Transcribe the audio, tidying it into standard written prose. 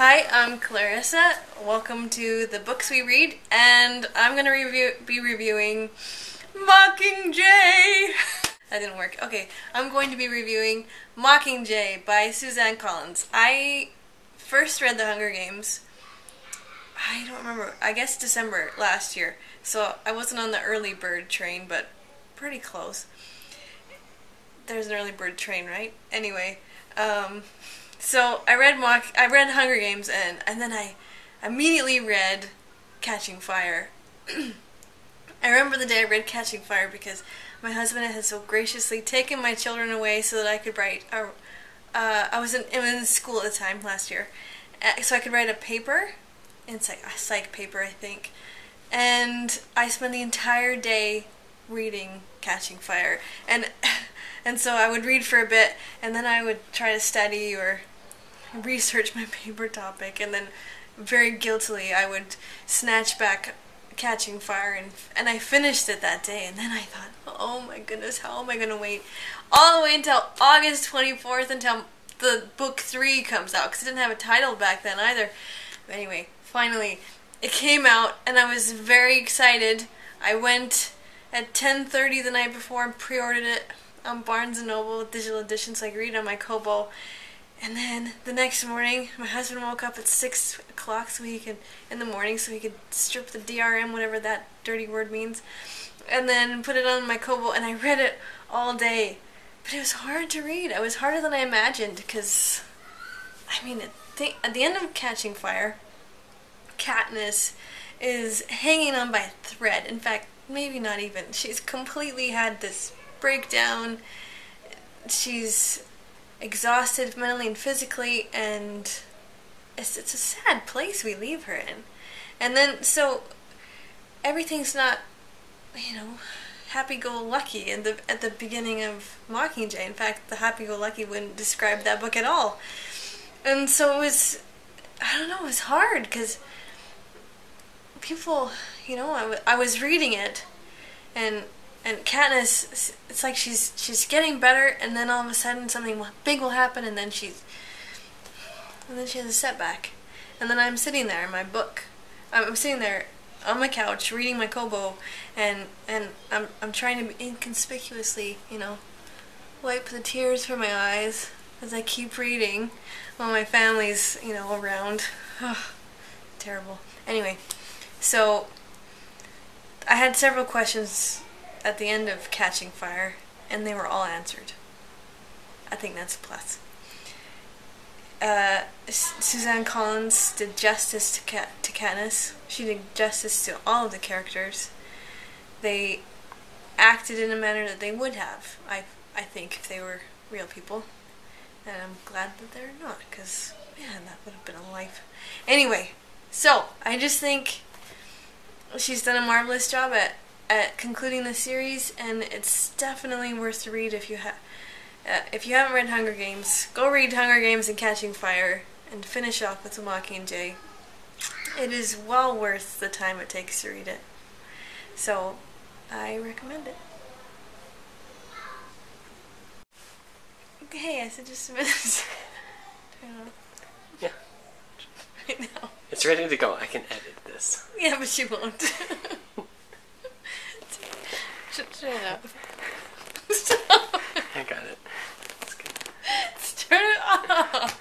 Hi, I'm Clarissa. Welcome to the books we read, and I'm gonna be reviewing Mockingjay. That didn't work. Okay, I'm going to be reviewing Mockingjay by Suzanne Collins. I first read The Hunger Games, I don't remember, I guess December last year. So I wasn't on the early bird train, but pretty close. There's an early bird train, right? Anyway, so I read Hunger Games, and then I immediately read Catching Fire. I remember the day I read Catching Fire because my husband had so graciously taken my children away so that I could write. I was in school at the time last year, so I could write a paper. It's like a psych paper, I think. And I spent the entire day reading Catching Fire, and so I would read for a bit, and then I would try to study or research my paper topic, and then very guiltily I would snatch back Catching Fire, and I finished it that day. And then I thought, oh my goodness, how am I going to wait all the way until August 24th until the book 3 comes out, because it didn't have a title back then either. But anyway, finally it came out, and I was very excited. I went at 10:30 the night before and pre-ordered it on Barnes & Noble with digital edition so I could read it on my Kobo. And then the next morning, my husband woke up at 6 o'clock in the morning so he could strip the DRM, whatever that dirty word means, and then put it on my Kobo, and I read it all day. But it was hard to read. It was harder than I imagined, because, I mean, at the end of Catching Fire, Katniss is hanging on by a thread. In fact, maybe not even. She's completely had this breakdown. She's exhausted mentally and physically, and it's a sad place we leave her in. And then, so everything's not, happy-go-lucky at the beginning of Mockingjay. In fact, the happy-go-lucky wouldn't describe that book at all. And so it was, it was hard, because people, I was reading it, and Katniss, it's like she's getting better, and then all of a sudden something big will happen, and then she has a setback. And then I'm sitting there in my book. I'm sitting there on my couch reading my Kobo, and I'm trying to inconspicuously, wipe the tears from my eyes as I keep reading while my family's, around. Terrible. Anyway, so I had several questions at the end of Catching Fire, and they were all answered. I think that's a plus. Suzanne Collins did justice to Katniss. She did justice to all of the characters. They acted in a manner that they would have, I think, if they were real people. And I'm glad that they're not, because, man, that would have been a life. Anyway, so, I just think she's done a marvelous job at concluding the series, and it's definitely worth to read if you haven't read Hunger Games. Go read Hunger Games and Catching Fire, and finish off with The Mockingjay. It is well worth the time it takes to read it. So, I recommend it. Hey, I said just a minute. Turn it on. Yeah. Right now. It's ready to go. I can edit this. Yeah, but you won't. Turn it up. Stop. I got it. That's good. Turn it off.